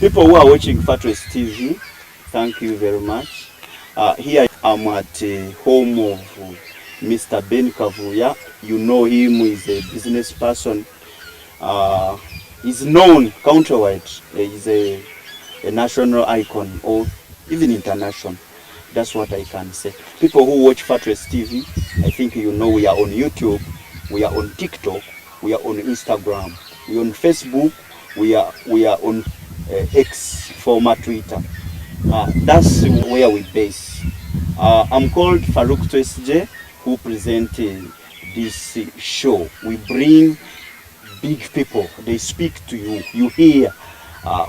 People who are watching Fatres TV, thank you very much. Here I'm at home of Mr. Ben Cavya. You know him, he's a business person. He's known countrywide. He's a national icon or even international. That's what I can say. People who watch Fatres TV, I think you know we are on YouTube, we are on TikTok, we are on Instagram, we are on Facebook, we are on X, former Twitter. That's where we base. I'm called Farouk SJ, who presented this show. We bring big people. They speak to you. You hear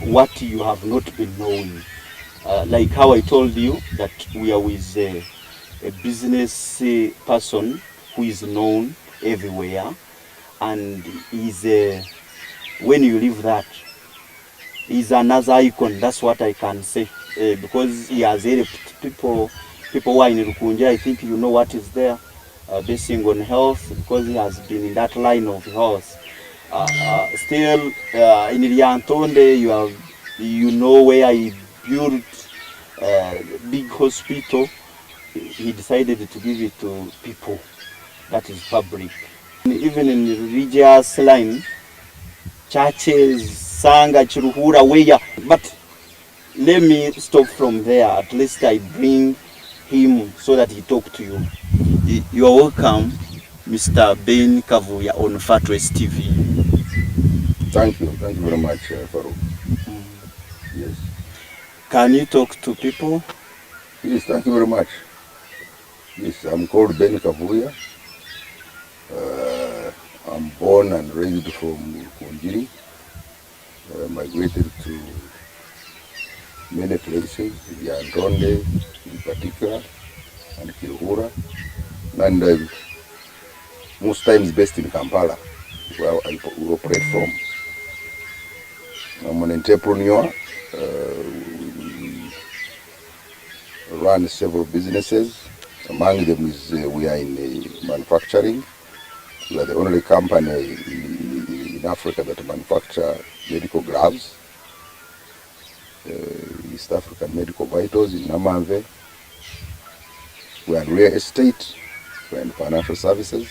what you have not been knowing. Like how I told you that we are with a business person who is known everywhere, and is when you leave that, he's another icon. That's what I can say, because he has helped people who are in Rukunja. I think you know what is there, basing on health, because he has been in that line of health. Still in Lyantonde, you know where he built big hospital. He decided to give it to people, that is public. Even in the religious line, churches, Sanga, Chiruhura, Weya. But let me stop from there. At least I bring him so that he talk to you. You are welcome, Mr. Ben Cavya on Fatres TV. Thank you very much, Farouk. Yes. Can you talk to people? Yes, thank you very much. Yes, I'm called Ben Cavya. I'm born and raised from Kunjiri. Migrated to many places, Lyantonde in particular, and Kiruhura, and most times based in Kampala, where I operate from. I'm an entrepreneur. We run several businesses. Among them is we are in manufacturing. We are the only company in Africa that manufacture medical gloves, East African Medical Vitals in Namanve. We are in real estate, we are in financial services,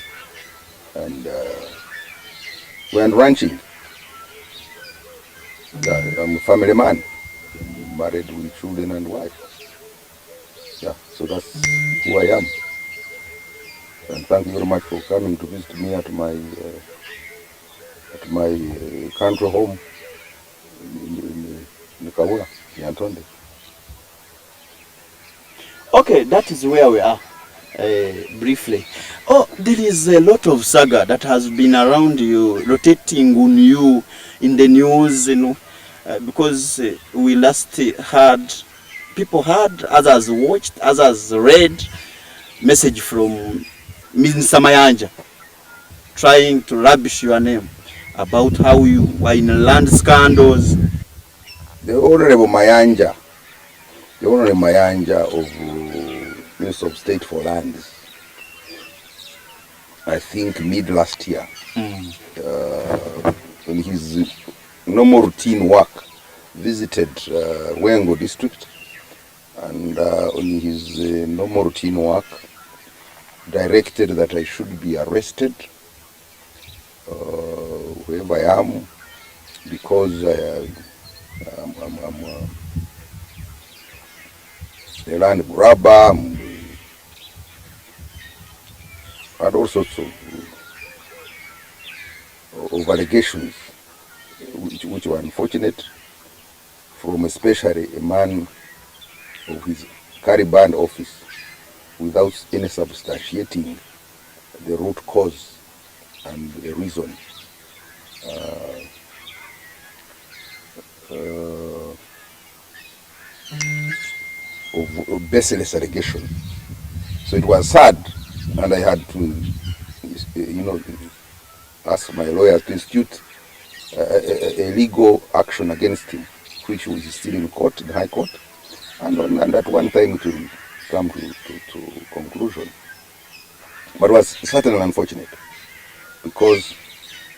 and we are in ranching. I'm a family man, married with children and wife. Yeah, so that's who I am. And thank you very much for coming to visit me at my country home in Kavuuya, Lyantonde. Okay, that is where we are, briefly. Oh, there is a lot of saga that has been around you, rotating on you in the news, you know, because we last heard, people heard, others watched, others read message from Hon.Mayanja trying to rubbish your name about how you were in land scandals. The Honorable Mayanja of Minister of State for Lands, I think mid last year, in his normal routine work, visited Wengo district, and on his normal routine work, directed that I should be arrested wherever I am, because I'm a land grabber, and all sorts of allegations which were unfortunate, from especially a man of his Caribbean office, without any substantiating the root cause and the reason. Of baseless allegation. So it was sad, and I had to, ask my lawyers to institute a legal action against him, which was still in court, in High Court, and at one time it will come to conclusion. But it was certainly unfortunate, because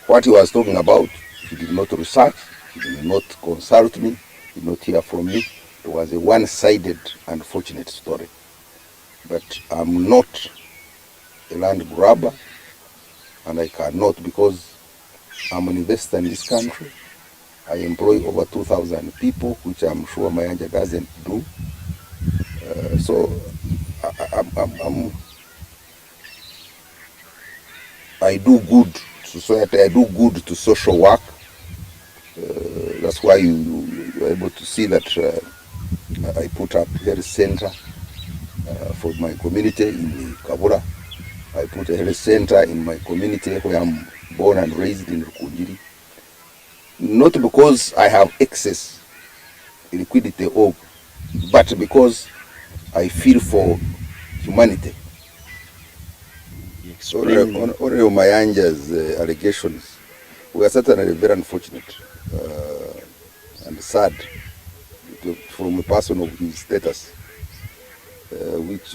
what he was talking about, he did not research, he did not consult me, did not hear from me. It was a one-sided, unfortunate story. But I'm not a land grabber, and I cannot, because I'm an investor in this country. I employ over 2,000 people, which I'm sure Mayanja doesn't do. So I do good to society, I do good to social work. That's why you're able to see that I put up a health center for my community in Kavuuya. I put a health center in my community where I'm born and raised in Rukunjiri. Not because I have excess liquidity, but because I feel for humanity. Hon.Mayanja's allegations were certainly very unfortunate and sad from a person of his status,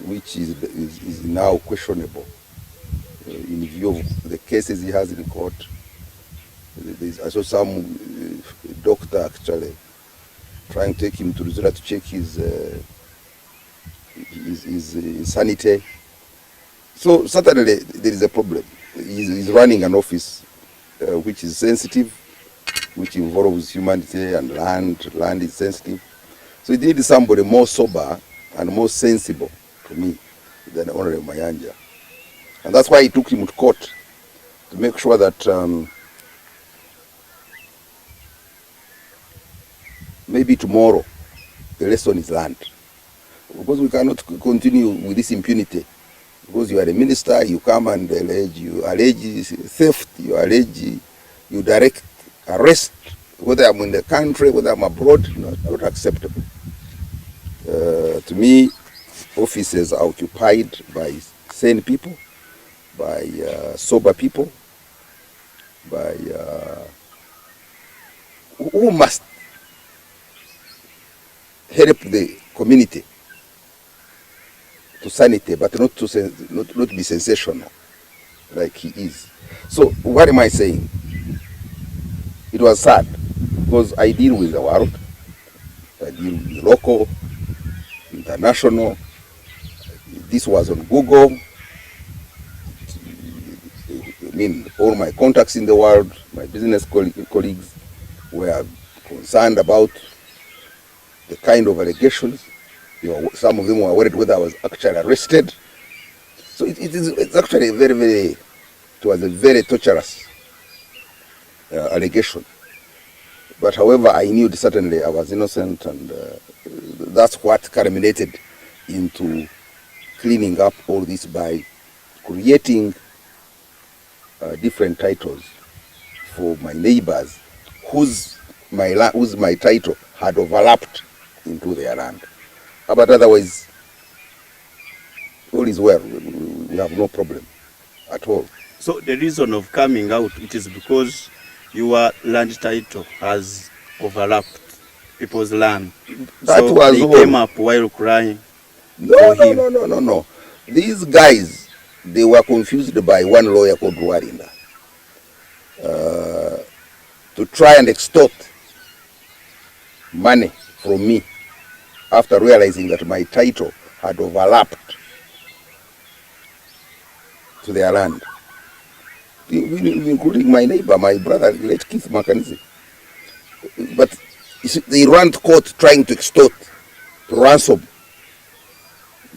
which is now questionable in view of the cases he has in court. I saw some doctor actually trying to take him to Rizura to check his sanity. So certainly there is a problem. He's running an office which is sensitive, which involves humanity and land. Land is sensitive. So he needed somebody more sober and more sensible to me than Hon.Mayanja. And that's why he took him to court, to make sure that maybe tomorrow the lesson is learned. Because we cannot continue with this impunity. Because you are a minister, you come and allege theft, you direct arrest, whether I'm in the country, whether I'm abroad, not acceptable. To me, offices are occupied by sane people, by sober people, by who must help the community to sanity, but not be sensational like he is. So what am I saying? It was sad because I deal with the world, I deal with local, international. This was on Google. I mean, all my contacts in the world, my business colleagues were concerned about the kind of allegations. Some of them were worried whether I was actually arrested. So it's actually it was a very torturous allegation. But however, I knew that certainly I was innocent, and that's what culminated into cleaning up all this by creating different titles for my neighbors whose my title had overlapped into their land. But otherwise, all is well. We have no problem at all. So the reason of coming out, it is because your land title has overlapped people's land. That so was they all. Came up while crying. No. These guys, they were confused by one lawyer called Rwarinda to try and extort money from me after realizing that my title had overlapped to their land, including my neighbor, my brother, late Keith Mackenzie. But they ran to court trying to extort, to ransom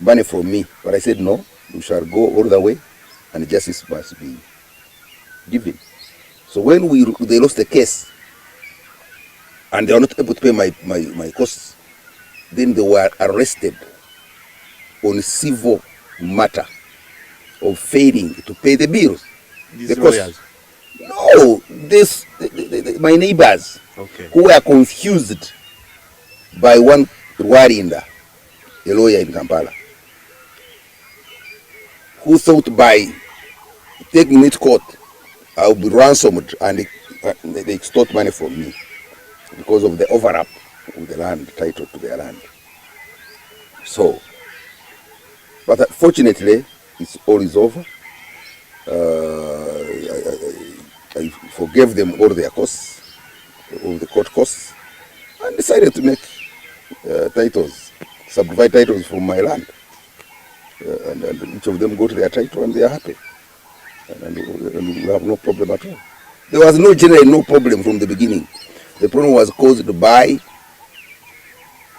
money from me. But I said, no, we shall go all the way and justice must be given. So when they lost the case and they were not able to pay my costs, then they were arrested on civil matter of failing to pay the bills. These lawyers? No, my neighbors, okay, who were confused by one Rwarinda, a lawyer in Kampala, who thought by taking me to court, I will be ransomed and they extort money from me because of the overlap with the land title to their land. So, but fortunately, all is over. I forgave them all their costs, all the court costs, and decided to make titles, subdivide titles from my land. And each of them got their title and they are happy. And we have no problem at all. There was generally no problem from the beginning. The problem was caused by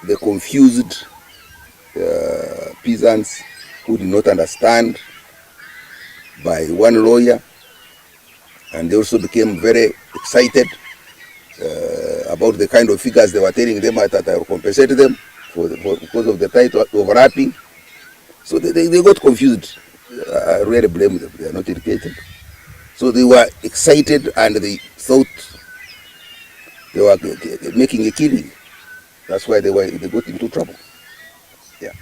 the confused peasants who did not understand, by one lawyer, and they also became very excited about the kind of figures they were telling them that I will compensate them because of the title overlapping. So they got confused. I really blame them. They are not educated. So they were excited and they thought they were making a killing. That's why they got into trouble. Yeah.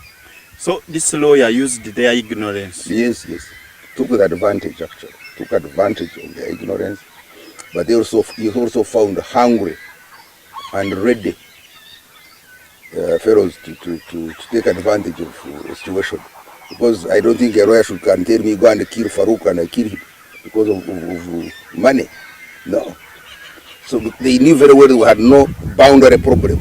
So this lawyer used their ignorance. Yes. Took advantage actually. Took advantage of their ignorance. But he also found hungry and ready fellows to take advantage of the situation. Because I don't think a lawyer can tell me go and kill Farouk and I kill him because of money. No. So they knew very well we had no boundary problem.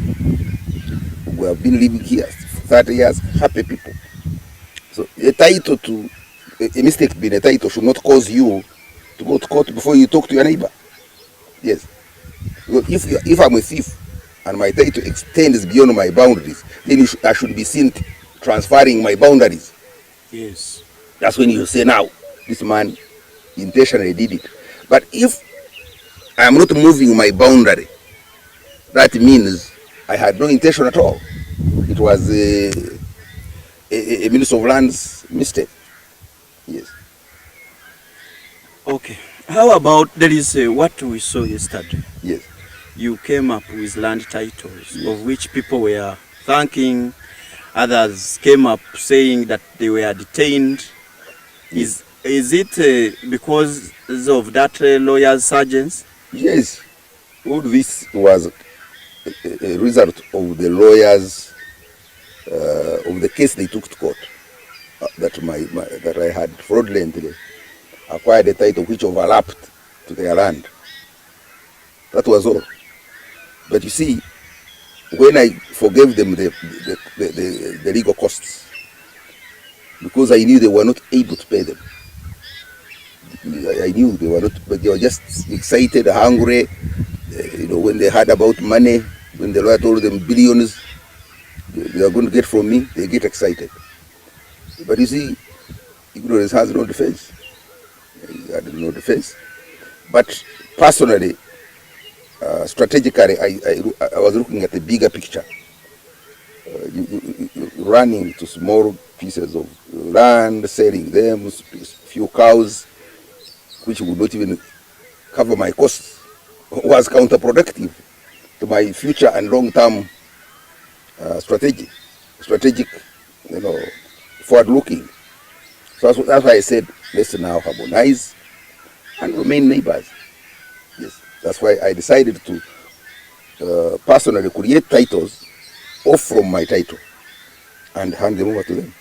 We have been living here 30 years, happy people. So a mistake being a title should not cause you to go to court before you talk to your neighbor. Yes. Because if I'm a thief and my title extends beyond my boundaries, then I should be seen transferring my boundaries. Yes. That's when you say, now, this man intentionally did it. But if I am not moving my boundary, that means I had no intention at all. It was a Minister of Land's mistake. Yes. Okay. How about there is what we saw yesterday? Yes. You came up with land titles, yes, of which people were thanking. Others came up saying that they were detained. Yes. Is it because of that lawyer's urgency? Yes. All this was a result of the lawyers of the case they took to court. That I had fraudulently acquired a title which overlapped to their land. That was all. But you see, when I forgave them the legal costs, because I knew they were not able to pay them. I knew they were not, but they were just excited, hungry. When they heard about money, when the lawyer told them billions they are going to get from me, they get excited. But you see, ignorance has no defense. I had no defense. But personally, strategically, I was looking at the bigger picture. Running to small pieces of land, selling them, few cows, which would not even cover my costs, was counterproductive to my future and long-term strategic, forward-looking. So that's why I said, let's now harmonize and remain neighbors. Yes, that's why I decided to personally create titles off from my title and hand them over to them.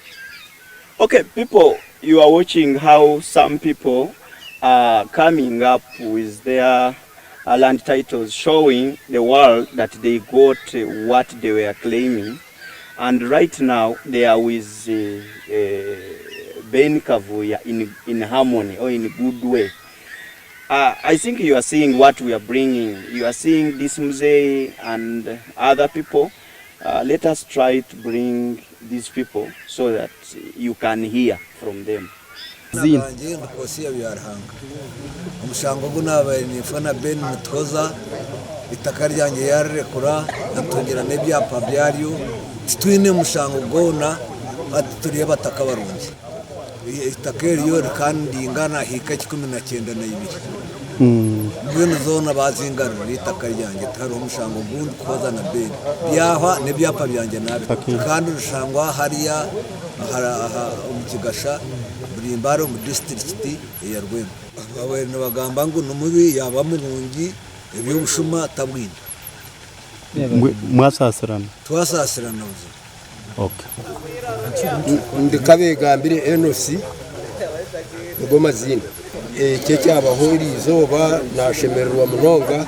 Okay, people, you are watching how some people are coming up with their land titles, showing the world that they got what they were claiming. And right now, they are with Ben Cavya in harmony or in a good way. I think you are seeing what we are bringing. You are seeing this Mzee and other people. Let us try to bring these people so that you can hear from them. Umushango gunabaye nifana Ben Mutoza itaka ryanjye yarekura natongera nebyapa byaryo twine umushango gona aturiye bataka barungi itaka ryo kandi ingana hika 19 na 2 mbino zona bazingarura itaka ryanjye tari umushango gundi koza na Ben byahwa nebyapa byanjye nabe kandi urushangwa hariya umukigasha Rimbaro mu district ya Rwema abawene bagamba ngo numubi yaba murungi ebyo bushuma tabwina mwasasirana twasasirana uzo. Okay. Ndi kabegambire NOC ngo mazina cye cyabahuri izoba nashemererwa munonga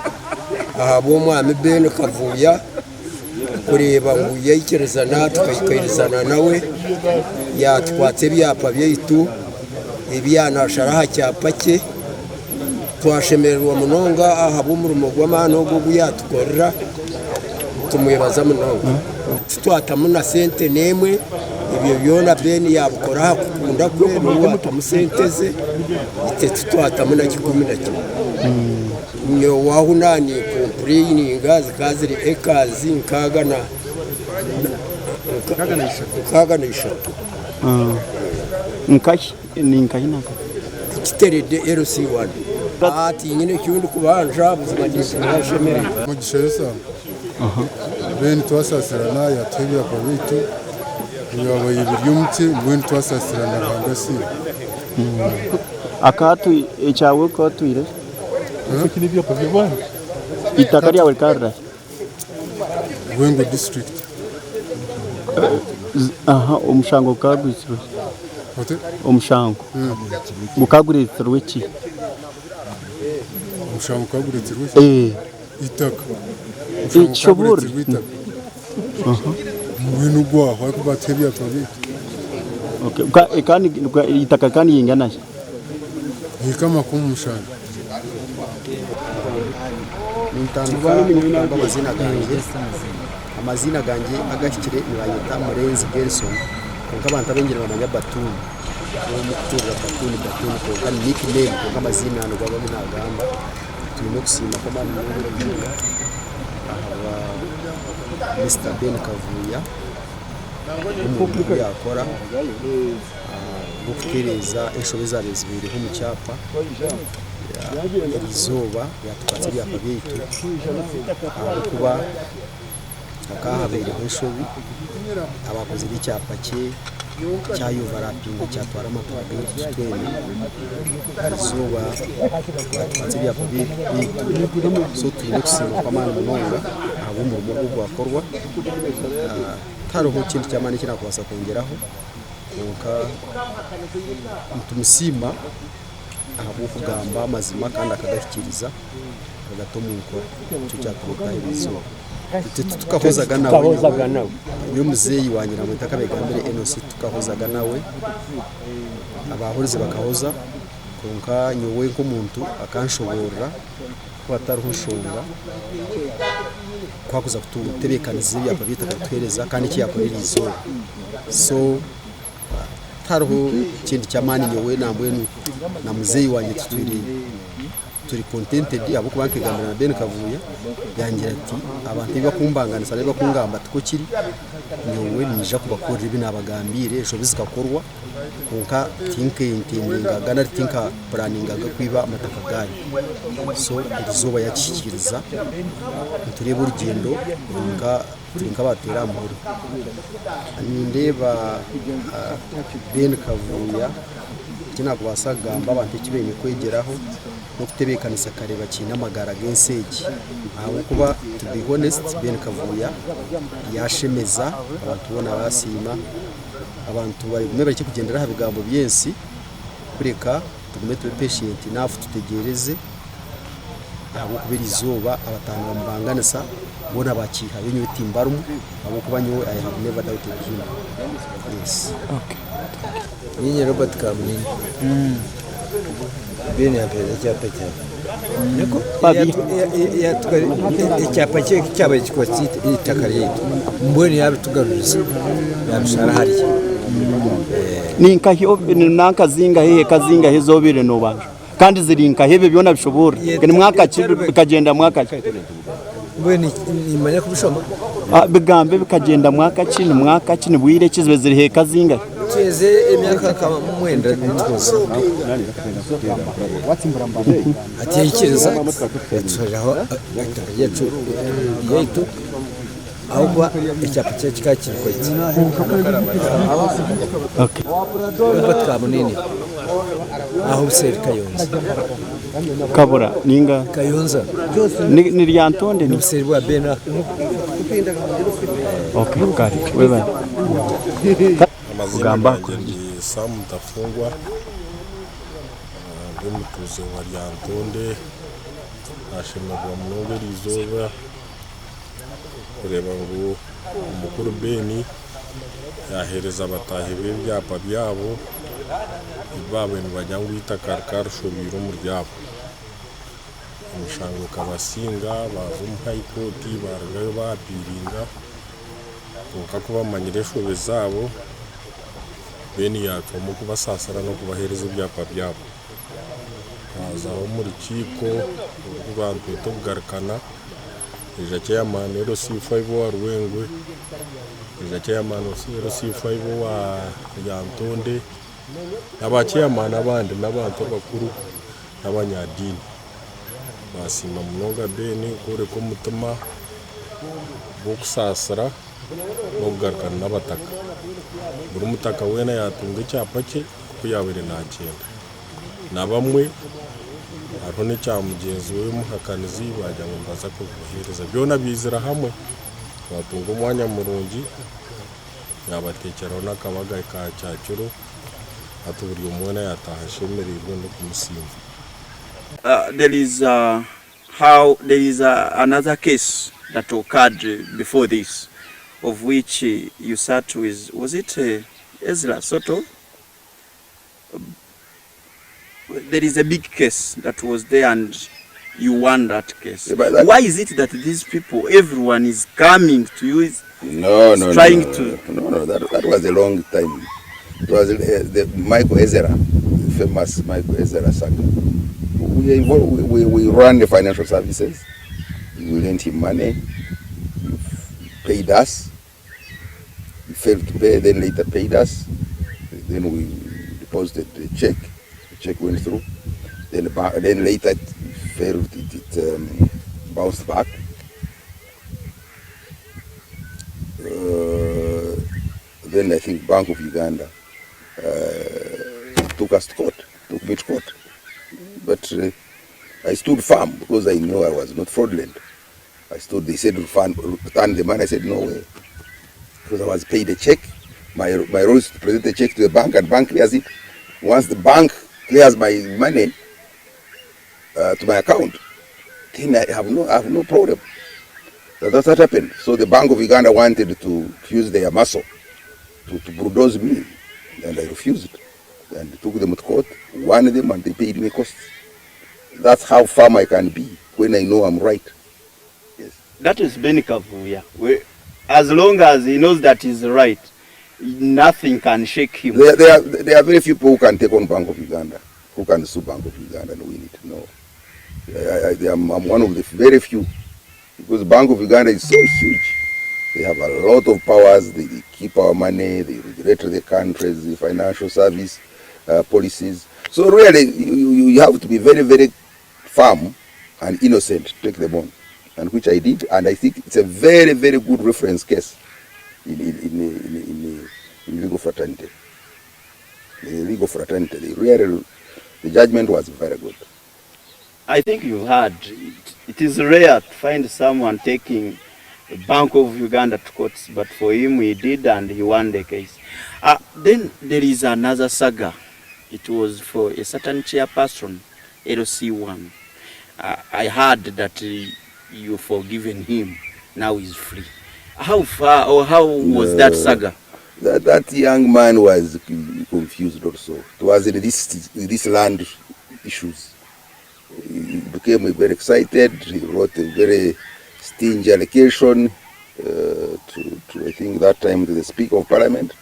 ahabo mwami Ben Kavuuya kureba ngo yayikerezana tukayikoherezana nawe yatwatse byapa byaitu ibyanasharaha cyapa cye twashemererwa munonga ahabumurimo gw'amano go yatukorera tumuyebaza munonga twatamu na sente nemwe ibyo byona Ben yabukora kunda kwe atamusenteze itete twatamu na 10 nyo wahunani complaining zikaziri ekazi nkaga na ishatu nkashi ni nkashi naka kiterede LC1 ati nyine cyundi kubanja buzima n'ishemere mu gishesa Ben twasasirana yatebya kwa bitu yabaye ibyumti Ben twasasirana hangasi akatu echawe ko tuire kini bya kwa bwana itakari yawe karra Wengo district umushango kagwisiro hote umushango mukaguritsiro wiki umushango kaguritsiro itaka ishobora mwinu gwa aho kubatebya kwa bitu okay kandi itaka kandi yingana kama kumushango amazina ganjye agashyikire nibanyita Murenzi Gerson konka abantu abengera bamanya Batuni umutura Batuni konka nickname konka amazina no baba munagamba turimo kusima ko mani n'ubuvuga aba Mr Ben Cavya umuntu yakora gukereza eshobeza bezibiri ho mu cyapa izuba yatwatse byapa byitu kuba akahabera hoshobi abakoze icyapa cye cyayuvarapinga cyatwara amatora y'itwene izuba yatwatse byapa byitu so turimo kusima kwa mani munonga abo mu rugo rwakorwa taroho kintu cyamani kinakubasa kongeraho konka tumusima aho kugamba amazima kandi akadashyikiriza agato mu nkora cyo cyaturuka ibizo tukahozaga nawe iyo muzeyi wanyira mu takabegambere NOC tukahozaga nawe abahurize bakahoza konka nyowe nk'umuntu akanshobora kwataruho shonga kwakuza kutubekaniza byapa bitakatwereza kandi kiyakorera izo so taruho kindi cyamani nyowe nambwe na muzeyi wanje turi contented abo kubankigambira na Ben Cavya yangira ati abantu bakumbanganisa reba kungamba tuko kiri nyowe nija kubakorera ibi nabagambire ejo bizikakorwa konka tinkinga gana tinka planning agakwiba amataka gari so izuba yakikiriza turebe urugendo tinka batera amahoro ndeba Ben Cavya kina kubasagamba abantu kibenye kwegeraho no kutebekanisa kareba kina magara genseji aho kuba to be honest Ben Cavya yashemeza abantu bona basima abantu bari bari kugendera ha bigambo byensi kureka tugume tube patient nafu tutegereze aho kubera izuba abatanga bamubanganisa bona bakiha benye bitimbarumu abo kuba nyowe I have never doubted him. Yes. Okay. Nyinyi Robert Kamini. Ben yapeza cyapa cyane. Niko yatwari icyapa cye cyabaye kikwati itakariye. Mbone yabitugaruriza. Yabishara hari. Ninka hiyo nakazinga hehe kazinga hezobire no banje. Kandi zirinka hebe byona bishobora. Kene mwaka bikagenda mwaka. Mbone imanya kubishoma. Bigambe bikagenda mwaka kini bwire kizwe ziri he kazinga. Cheze emyaka kama mwenda n'itwoza. Ati yikiriza tsojaho yacu yetu ahubwo icyapa cye kikakiri kwetse. Okay. Robert Kamunini. Aho useri Kayonza. Kabura ninga Kayonza. Ni ryantonde ni useri bwa Bena. Okay, kari. Wewe. Amazina ni Sam Mtafungwa ndi mutuze wa Ryantonde ashemerwa munogera izuba kureba ngo umukuru beni yahereza abatahi b'ibyapa byabo ibabeni bajya ngo itaka rikarushobira mu ryabo umushango kabasinga baza mu high court baragayo bapiringa kuko kubamanyira shobe zabo beni yatuma kubasasara no kubahereza ibyapa byabo bazaho muri kiko abantu tugarukana ija cyamana rero C5 wa Rwengwe ija cyamana rero C5 wa Yantonde n'abacyamana abandi n'abantu bakuru n'abanyadini basima mnoga beni kore ko mutuma bo kusasara no kugarukana n'abataka buri mutaka wena yatunga icyapa cye kuko yabere nagenda na bamwe hariho n'icyamugenzi we muhakanizi bajya ngo mbaza ko kubahereza byona bizira hamwe batunga umwanya murungi yabatekeraho n'akabaga ka cyacuro atuburiye umwana yataha shemererwa no kumusimba. There is another case that occurred before this, of which you sat with, was it Ezra Soto? There is a big case that was there and you won that case. Yeah, why is it that these people, everyone is coming to you, No, that was a long time. It was the Michael Ezra, the famous Michael Ezra saga. We ran the financial services. We lent him money. He paid us. He failed to pay, then later paid us. Then we deposited the check. The check went through. Then later it failed. It bounced back. Then I think Bank of Uganda took us to court, took me to court. But I stood firm because I knew I was not fraudulent. They said return the money. I said no way. Because I was paid a check. My role is to present the check to the bank and bank clears it. Once the bank clears my money to my account, then I have no problem. That's what happened. So the Bank of Uganda wanted to use their muscle to bulldoze me, and I refused. And took them to court, won them, and they paid me costs. That's how firm I can be when I know I'm right. Yes. That is Ben Cavya. As long as he knows that he's right, nothing can shake him. There are very few people who can take on Bank of Uganda, who can sue Bank of Uganda and win it. No. I'm one of the very few. Because Bank of Uganda is so huge. They have a lot of powers. They keep our money. They regulate the countries, the financial service policies. So really, you have to be very, very firm and innocent to take them on, and which I did. And I think it's a very, very good reference case in legal fraternity. The legal fraternity, the judgment was very good. I think you heard. It is rare to find someone taking the Bank of Uganda to courts, but for him he did, and he won the case. Then there is another saga. It was for a certain chairperson, LC1. I heard that you forgiven him. Now he's free. How far or how was that saga? That young man was confused also. It was this land issues. He became very excited. He wrote a very stingy allocation to I think that time to the Speaker of Parliament,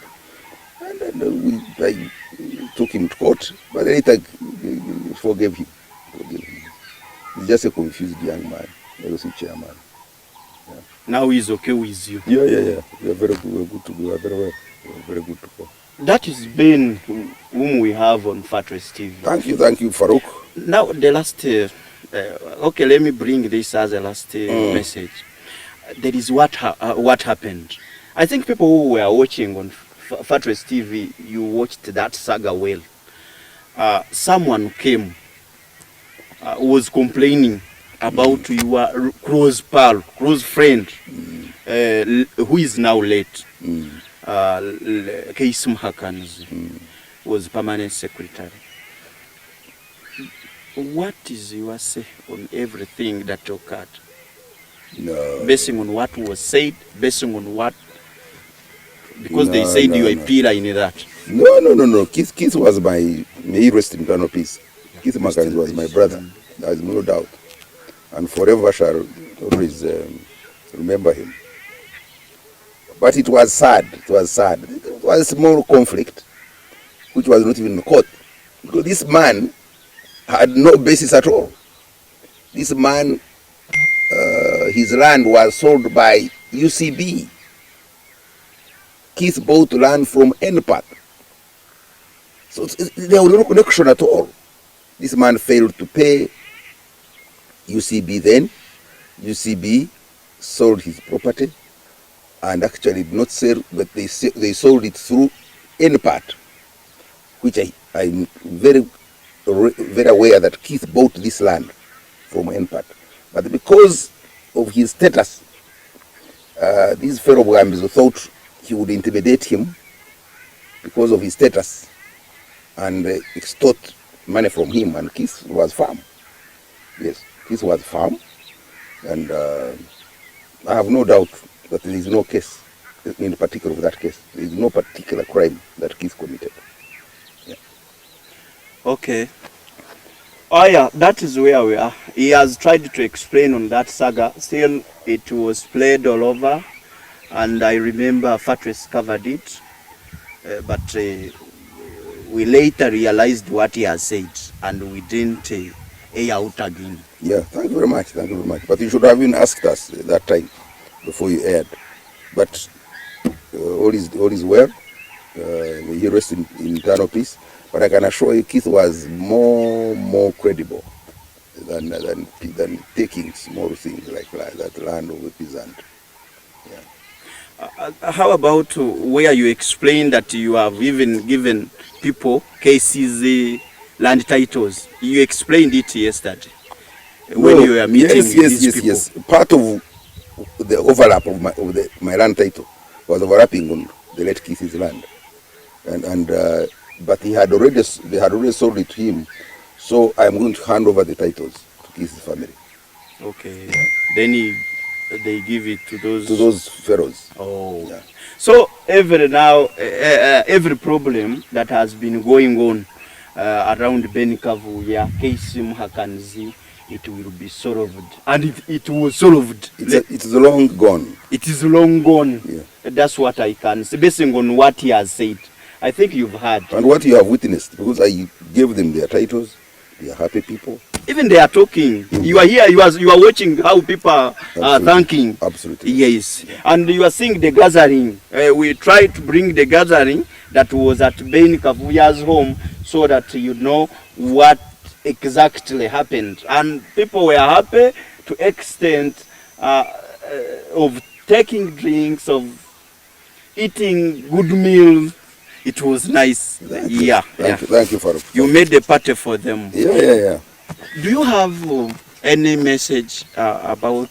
and then I took him to court, but later forgave him. He's just a confused young man. He was a chairman. Yeah. Now he's okay with you. Yeah. We are very good. We are good to go. We are very well. We are very good to go. That has been whom we have on Fatres TV. Thank you, Farouk. Now the last, okay, let me bring this as a last message. There is what happened. I think people who were watching on Fatres TV, you watched that saga well. Someone came, was complaining about your close pal, close friend, who is now late. Case Mhakanzi was permanent secretary. What is your say on everything that occurred? No. Basing on what was said, basing on what, because they No, said no, you are a no. pillar in that. No. Keith was my, may he rest in eternal peace. Keith Makariz was my brother. There is no doubt. And forever shall always remember him. But it was sad. It was sad. It was a small conflict, which was not even in court. Because this man had no basis at all. This man, his land was sold by UCB. Keith bought land from NPAT. So there was no connection at all. This man failed to pay UCB then. UCB sold his property and actually did not sell, but they sold it through NPAT, which I'm very aware that Keith bought this land from NPAT. But because of his status, these fellow Bwambizo thought he would intimidate him because of his status and extort money from him, and Keith was firm. Yes, Keith was firm, and I have no doubt that there is no case in particular of that case. There is no particular crime that Keith committed. Yeah. Okay. Oh yeah, that is where we are. He has tried to explain on that saga. Still, it was played all over, and I remember Fatres covered it, but we later realized what he has said, and we didn't air out again. Yeah, thank you very much. Thank you very much. But you should have even asked us that time before you aired. But all is well. May he rest in eternal peace. But I can assure you, Keith was more credible than taking small things like that land of a peasant. Yeah. How about where you explain that you have even given people cases, land titles? You explained it yesterday when you were meeting with these people. Yes. Part of the overlap of my land title was overlapping on the late Keith's land, but they had already sold it to him, so I'm going to hand over the titles to Keith's family. Okay. Yeah. Then they give it to those fellows. Oh. Yeah. So every problem that has been going on around Ben Cavya, case Muhakanzi, it will be solved, and it was solved. It's long gone. It is long gone. Yeah. That's what I can say, based on what he has said. I think you've heard. And what you have witnessed, because I gave them their titles, they are happy people. Even they are talking. Mm-hmm. You are here, you are watching how people are thanking. Absolutely. Yes. Yeah. And you are seeing the gathering. We tried to bring the gathering that was at Ben Kavuuya's home so that you know what exactly happened. And people were happy to extent of taking drinks, of eating good meals. It was nice. Thank you for you made a party for them. Yeah. Do you have any message about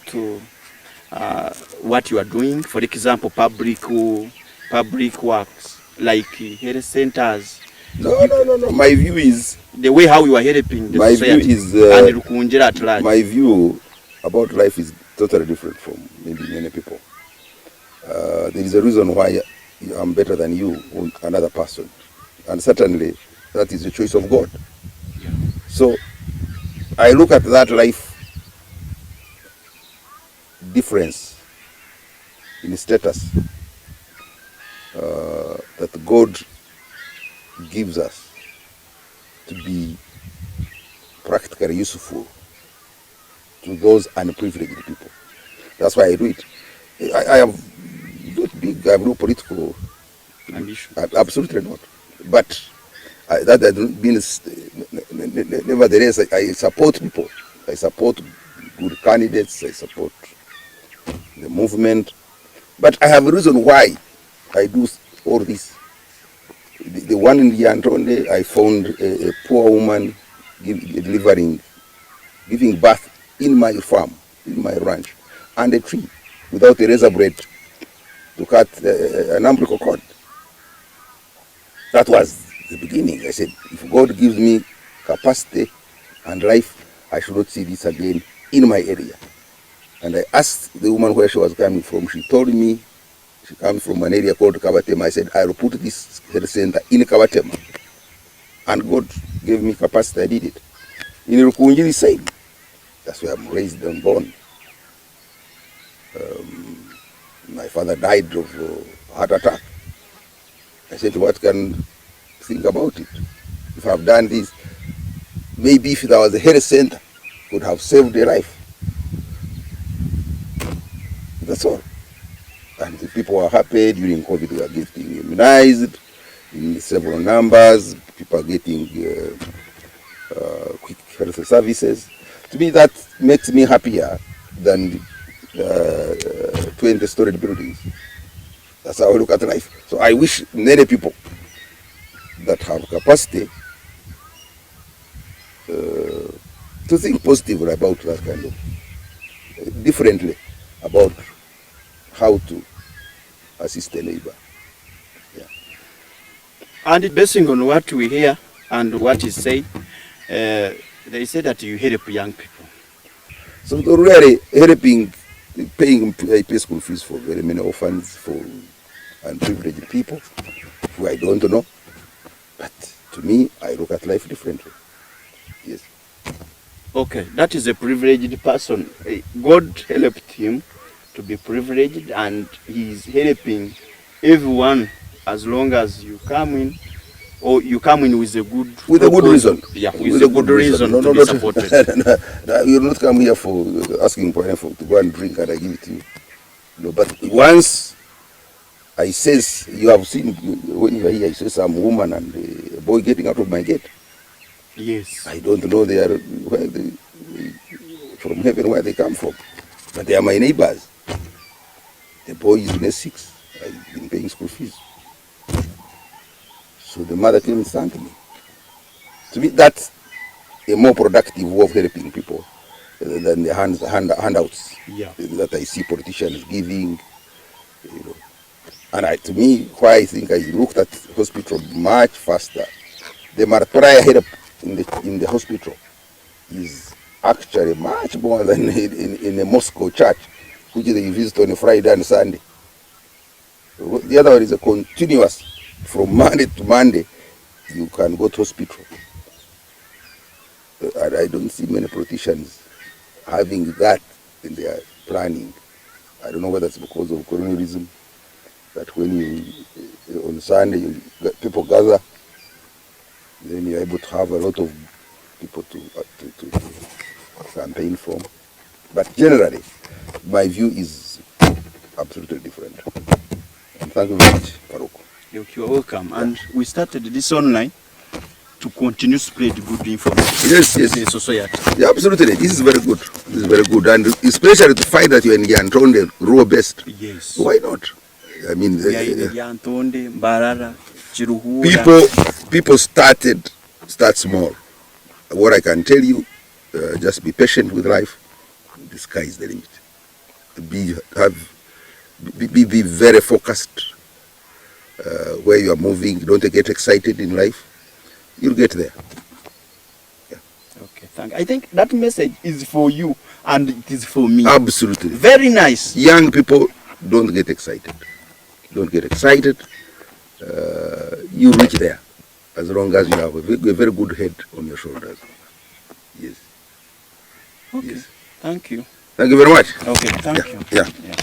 what you are doing? For example, public works like health centers. No. My view is the way how you are helping the society. My view about life is totally different from maybe many people. There is a reason why I'm better than you or another person, and certainly that is the choice of God. Yeah. So I look at that life difference in status that God gives us to be practically useful to those unprivileged people. That's why I do it. I have I have no political ambition. Absolutely not. But that means, nevertheless, I support people. I support good candidates. I support the movement. But I have a reason why I do all this. The one in Yantonde, I found a poor woman giving birth in my farm, in my ranch, and a tree without a razor blade to cut an umbilical cord. That was the beginning. I said, if God gives me capacity and life, I should not see this again in my area. And I asked the woman where she was coming from. She told me she comes from an area called Kabatema. I said, I will put this health center in Kabatema. And God gave me capacity, I did it. In Rukunji, the same. That's where I'm raised and born. My father died of a heart attack. I said, what can I think about it? If I've done this, maybe if there was a health center, could have saved a life. That's all. And the people were happy. During COVID, we were getting immunized in several numbers. People are getting quick health services. To me, that makes me happier than 20-story buildings. That's how I look at life. So I wish many people that have capacity to think positively about that kind of, differently about how to assist the neighbor. Yeah. And basing on what we hear and what is said, they say that you help young people. So really helping, pay school fees for very many orphans, for unprivileged people who I don't know. But to me, I look at life differently. Yes. Okay, that is a privileged person. God helped him to be privileged, and he is helping everyone as long as you come in, or you come in with a good reason. Yeah, with a good reason to be supported. You'll not come here for asking for to go and drink and I give it to you. No, but once I says, you have seen when you are here, I say some woman and a boy getting out of my gate. Yes. I don't know they are from heaven where they come from, but they are my neighbors. The boy is in S6. I've been paying school fees. So the mother came and thanked me. To me, that's a more productive way of helping people than the handouts that I see politicians giving. You know. And to me, why I think I looked at hospital much faster. The Martoria help in the hospital is actually much more than in a Moscow church, which they visit on a Friday and Sunday. The other one is a continuous, from Monday to Monday, you can go to hospital. And I don't see many politicians having that in their planning. I don't know whether it's because of colonialism, that when you, on Sunday, people gather, then you're able to have a lot of people to campaign from. But generally, my view is absolutely different. And thank you very much, Farouk. You're welcome. Yeah. And we started this online to continue spread good information. Yes. In the society. Yeah, absolutely. This is very good. This is very good. And especially to find that you're in Yantonde, rural best. Yes. Why not? I mean, Yantonde, Mbarara, Chiruhura. People start small. What I can tell you, just be patient with life. The sky is the limit. Be very focused where you are moving. Don't get excited in life. You'll get there. Yeah. Okay, thank you. I think that message is for you and it is for me. Absolutely. Very nice. Young people, don't get excited. Don't get excited. You reach there as long as you have a very good head on your shoulders. Yes. Okay. Yes. Thank you. Thank you very much. Okay, thank you. Yeah. Yeah.